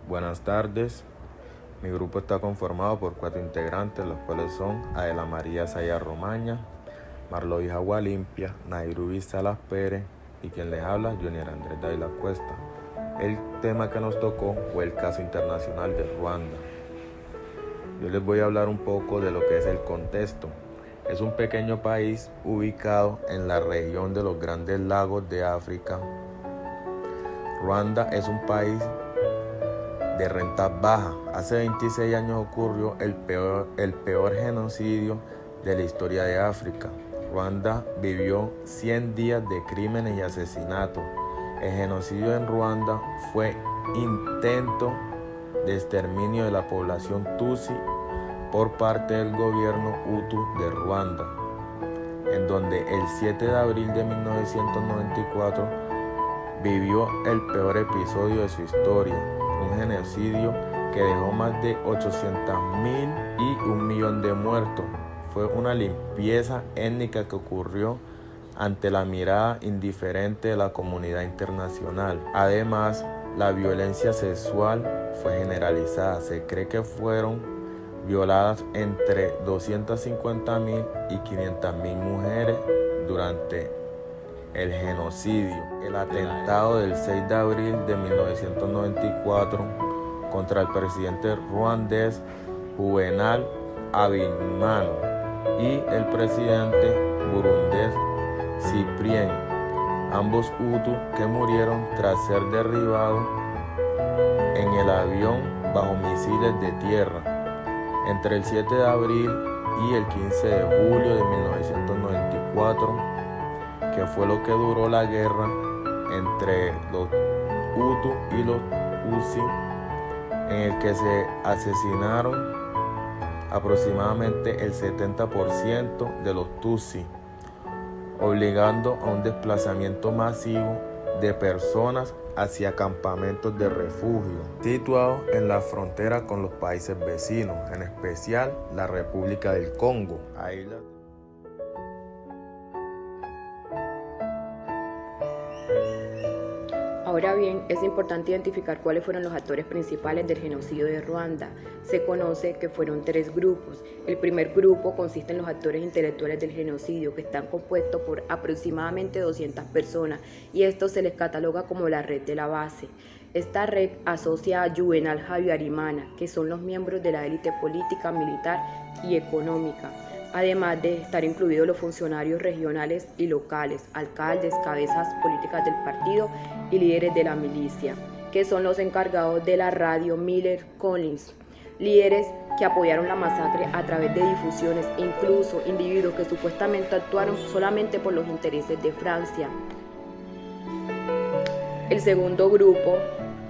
Buenas tardes. Mi grupo está conformado por 4 integrantes, los cuales son Adela María Sayas Romaña, Marlois Agua Limpia, Nairubi Salas Pérez y quien les habla, Junior Andrés Dávila Cuesta. El tema que nos tocó fue el caso internacional de Ruanda. Yo les voy a hablar un poco de lo que es el contexto. Es un pequeño país ubicado en la región de los Grandes Lagos de África. Ruanda es un país de renta baja. Hace 26 años ocurrió el peor genocidio de la historia de África. Ruanda vivió 100 días de crímenes y asesinatos. El genocidio en Ruanda fue intento de exterminio de la población Tutsi por parte del gobierno Hutu de Ruanda, en donde el 7 de abril de 1994 vivió el peor episodio de su historia, un genocidio que dejó más de 800,000 y 1,000,000 de muertos. Fue una limpieza étnica que ocurrió ante la mirada indiferente de la comunidad internacional. Además, la violencia sexual fue generalizada. Se cree que fueron violadas entre 250,000 y 500,000 mujeres durante el genocidio. El atentado del 6 de abril de 1994 contra el presidente ruandés Juvenal Habyarimana y el presidente burundés Cyprien, ambos hutus que murieron tras ser derribados en el avión bajo misiles de tierra entre el 7 de abril y el 15 de julio de 1994, que fue lo que duró la guerra entre los Hutus y los Tutsi, en el que se asesinaron aproximadamente el 70% de los Tutsi, obligando a un desplazamiento masivo de personas hacia campamentos de refugio situados en la frontera con los países vecinos, en especial la República del Congo. Ahora bien, es importante identificar cuáles fueron los actores principales del genocidio de Ruanda. Se conoce que fueron 3 grupos. El primer grupo consiste en los actores intelectuales del genocidio, que están compuestos por aproximadamente 200 personas, y esto se les cataloga como la red de la base. Esta red asocia a Juvenal Habyarimana, que son los miembros de la élite política, militar y económica, además de estar incluidos los funcionarios regionales y locales, alcaldes, cabezas políticas del partido y líderes de la milicia, que son los encargados de la radio Miller Collins, líderes que apoyaron la masacre a través de difusiones, incluso individuos que supuestamente actuaron solamente por los intereses de Francia. El segundo grupo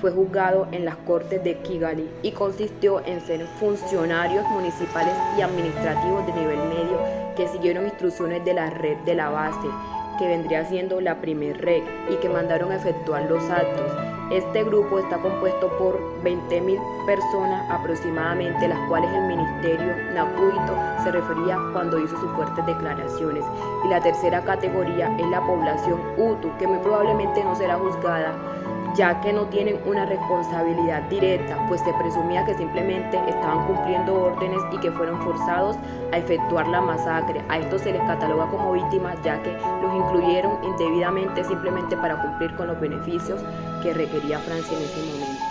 fue juzgado en las Cortes de Kigali y consistió en ser funcionarios municipales y administrativos de nivel medio que siguieron instrucciones de la red de la base, que vendría siendo la primer red, y que mandaron a efectuar los actos. Este grupo está compuesto por 20,000 personas aproximadamente, las cuales el ministerio Nakuito se refería cuando hizo sus fuertes declaraciones. Y la tercera categoría es la población Hutu, que muy probablemente no será juzgada, ya que no tienen una responsabilidad directa, pues se presumía que simplemente estaban cumpliendo órdenes y que fueron forzados a efectuar la masacre. A estos se les cataloga como víctimas, ya que los incluyeron indebidamente simplemente para cumplir con los beneficios que requería Francia en ese momento.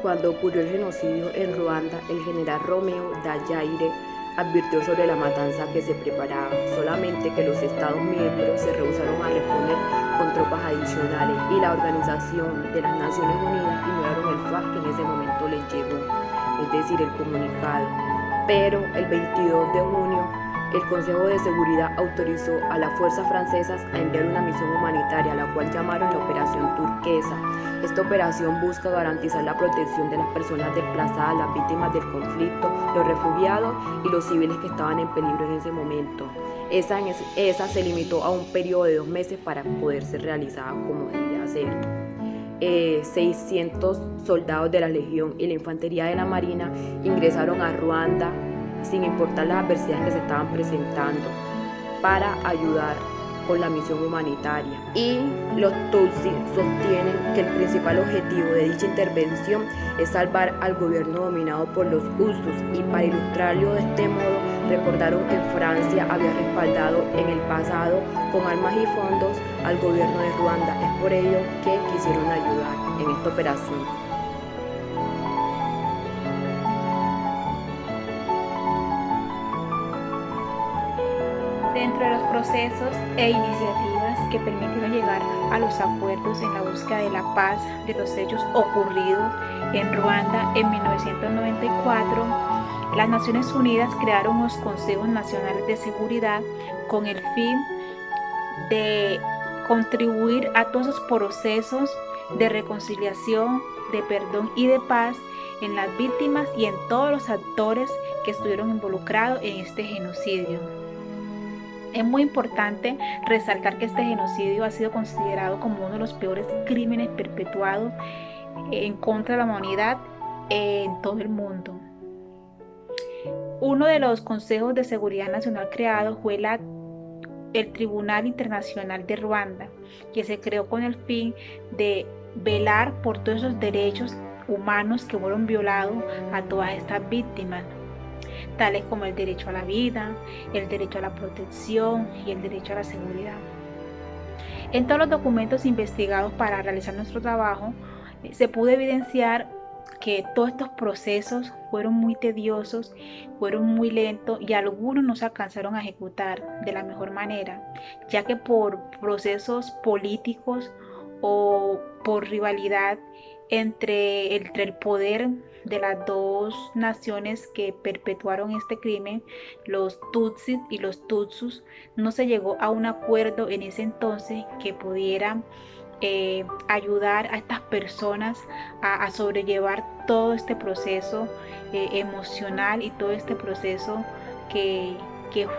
Cuando ocurrió el genocidio en Ruanda, el general Romeo Dallaire advirtió sobre la matanza que se preparaba, solamente que los Estados miembros se rehusaron a responder con tropas adicionales, y la Organización de las Naciones Unidas ignoraron el fax que en ese momento les llegó, es decir, el comunicado. Pero el 22 de junio, el Consejo de Seguridad autorizó a las fuerzas francesas a enviar una misión humanitaria, la cual llamaron la Operación Turquesa. Esta operación busca garantizar la protección de las personas desplazadas, las víctimas del conflicto, los refugiados y los civiles que estaban en peligro en ese momento. Esa se limitó a un periodo de 2 meses para poder ser realizada como debía ser. 600 soldados de la Legión y la Infantería de la Marina ingresaron a Ruanda sin importar las adversidades que se estaban presentando, para ayudar con la misión humanitaria. Y los Tutsi sostienen que el principal objetivo de dicha intervención es salvar al gobierno dominado por los Hutus, y para ilustrarlo de este modo recordaron que Francia había respaldado en el pasado con armas y fondos al gobierno de Ruanda. Es por ello que quisieron ayudar en esta operación. Dentro de los procesos e iniciativas que permitieron llegar a los acuerdos en la búsqueda de la paz de los hechos ocurridos en Ruanda en 1994, las Naciones Unidas crearon unos consejos nacionales de seguridad con el fin de contribuir a todos esos procesos de reconciliación, de perdón y de paz en las víctimas y en todos los actores que estuvieron involucrados en este genocidio. Es muy importante resaltar que este genocidio ha sido considerado como uno de los peores crímenes perpetuados en contra de la humanidad en todo el mundo. Uno de los consejos de seguridad nacional creados fue el Tribunal Internacional de Ruanda, que se creó con el fin de velar por todos esos derechos humanos que fueron violados a todas estas víctimas, tales como el derecho a la vida, el derecho a la protección y el derecho a la seguridad. En todos los documentos investigados para realizar nuestro trabajo, se pudo evidenciar que todos estos procesos fueron muy tediosos, fueron muy lentos y algunos no se alcanzaron a ejecutar de la mejor manera, ya que por procesos políticos o por rivalidad entre el poder de las dos naciones que perpetuaron este crimen, los Tutsis y los Tutsus, no se llegó a un acuerdo en ese entonces que pudiera ayudar a estas personas a sobrellevar todo este proceso emocional y todo este proceso que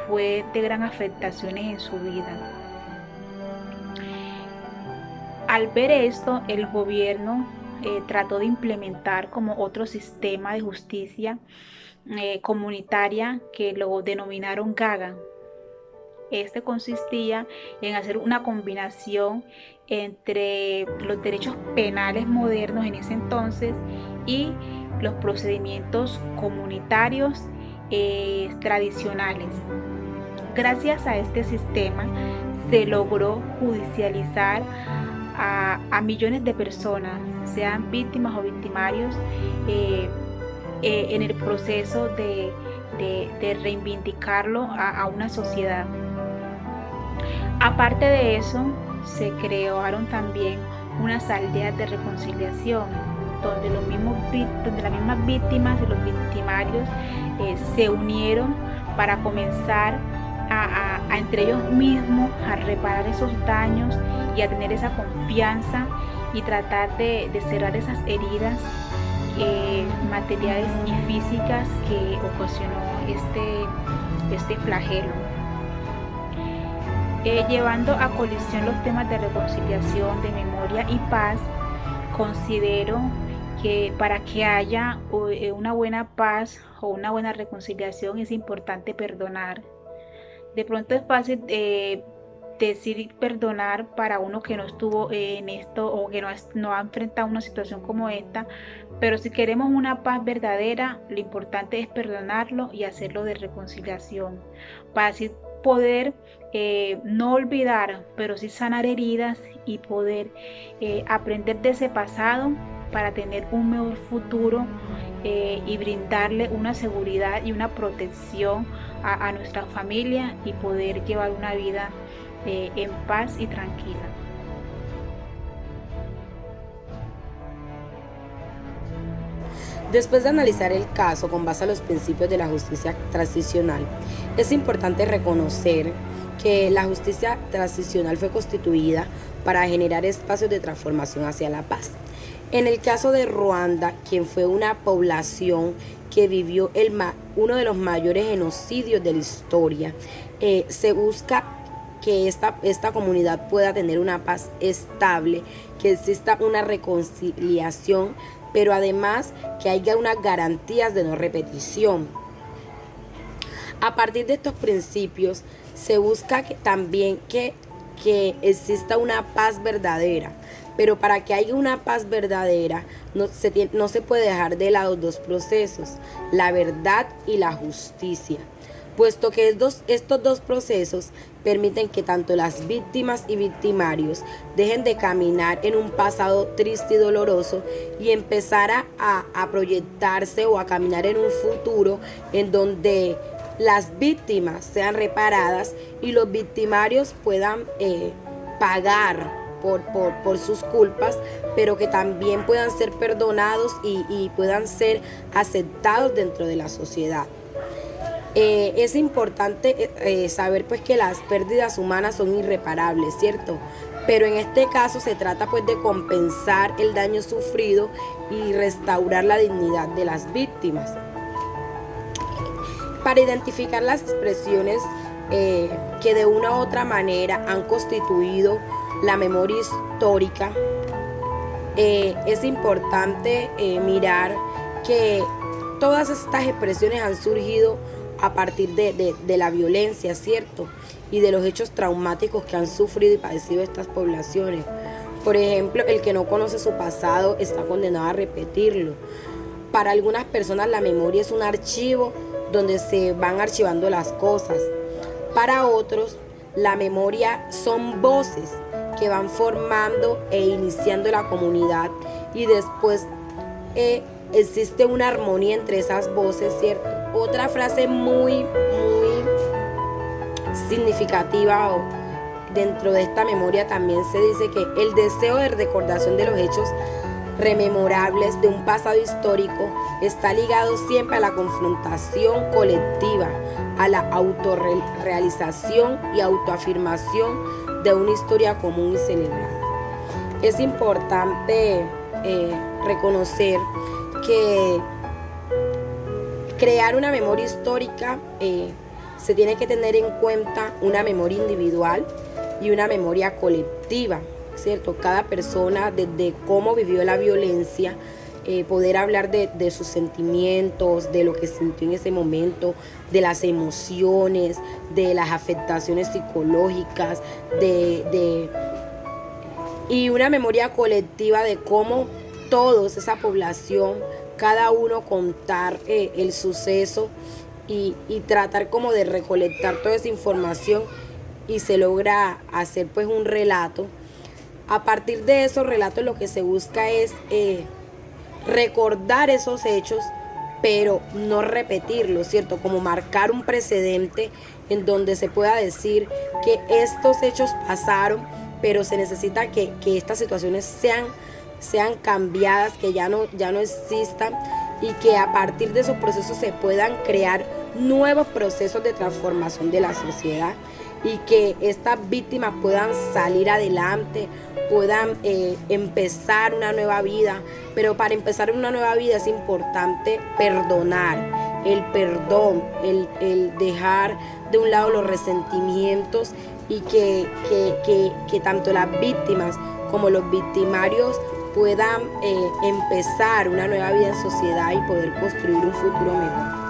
fue de gran afectaciones en su vida. Al ver esto, el gobierno trató de implementar como otro sistema de justicia comunitaria que lo denominaron Gaga. Este consistía en hacer una combinación entre los derechos penales modernos en ese entonces y los procedimientos comunitarios tradicionales. Gracias a este sistema se logró judicializar a millones de personas, sean víctimas o victimarios, en el proceso de reivindicarlo a una sociedad. Aparte de eso, se crearon también unas aldeas de reconciliación, donde las mismas víctimas y los victimarios se unieron para comenzar a entre ellos mismos a reparar esos daños y a tener esa confianza y tratar de cerrar esas heridas materiales y físicas que ocasionó este flagelo. Llevando a colisión los temas de reconciliación, de memoria y paz, considero que para que haya una buena paz o una buena reconciliación es importante perdonar. De pronto es fácil decir perdonar para uno que no estuvo en esto o que no ha enfrentado una situación como esta, pero si queremos una paz verdadera, lo importante es perdonarlo y hacerlo de reconciliación, para así poder no olvidar, pero sí sanar heridas y poder aprender de ese pasado para tener un mejor futuro y brindarle una seguridad y una protección a nuestra familia y poder llevar una vida en paz y tranquila. Después de analizar el caso con base a los principios de la justicia transicional, es importante reconocer que la justicia transicional fue constituida para generar espacios de transformación hacia la paz. En el caso de Ruanda, quien fue una población que vivió uno de los mayores genocidios de la historia, se busca que esta comunidad pueda tener una paz estable, que exista una reconciliación, pero además que haya unas garantías de no repetición. A partir de estos principios, se busca también que que exista una paz verdadera. Pero para que haya una paz verdadera, no se puede dejar de lado dos procesos, la verdad y la justicia, puesto que estos dos procesos permiten que tanto las víctimas y victimarios dejen de caminar en un pasado triste y doloroso y empezar a proyectarse o a caminar en un futuro en donde las víctimas sean reparadas y los victimarios puedan pagar por sus culpas, pero que también puedan ser perdonados y puedan ser aceptados dentro de la sociedad. Es importante saber pues que las pérdidas humanas son irreparables, ¿cierto? Pero en este caso se trata pues de compensar el daño sufrido y restaurar la dignidad de las víctimas. Para identificar las expresiones que de una u otra manera han constituido la memoria histórica, es importante mirar que todas estas expresiones han surgido a partir de la violencia, ¿cierto? Y de los hechos traumáticos que han sufrido y padecido estas poblaciones. Por ejemplo, el que no conoce su pasado está condenado a repetirlo. Para algunas personas la memoria es un archivo donde se van archivando las cosas. Para otros, la memoria son voces que van formando e iniciando la comunidad y después existe una armonía entre esas voces, ¿cierto? Otra frase muy significativa dentro de esta memoria también se dice que el deseo de recordación de los hechos rememorables de un pasado histórico está ligado siempre a la confrontación colectiva, a la autorrealización y autoafirmación de una historia común y celebrada. Es importante reconocer que crear una memoria histórica se tiene que tener en cuenta una memoria individual y una memoria colectiva, ¿cierto? Cada persona, desde cómo vivió la violencia, poder hablar de sus sentimientos, de lo que sintió en ese momento, de las emociones, de las afectaciones psicológicas, y una memoria colectiva de cómo todos, esa población, cada uno contar el suceso y tratar como de recolectar toda esa información y se logra hacer pues un relato. A partir de esos relatos lo que se busca es recordar esos hechos, pero no repetirlos, ¿cierto? Como marcar un precedente en donde se pueda decir que estos hechos pasaron, pero se necesita que estas situaciones sean cambiadas, que ya no existan y que a partir de esos procesos se puedan crear nuevos procesos de transformación de la sociedad y que estas víctimas puedan salir adelante, puedan empezar una nueva vida. Pero para empezar una nueva vida es importante perdonar, el perdón, el dejar de un lado los resentimientos y que tanto las víctimas como los victimarios puedan empezar una nueva vida en sociedad y poder construir un futuro mejor.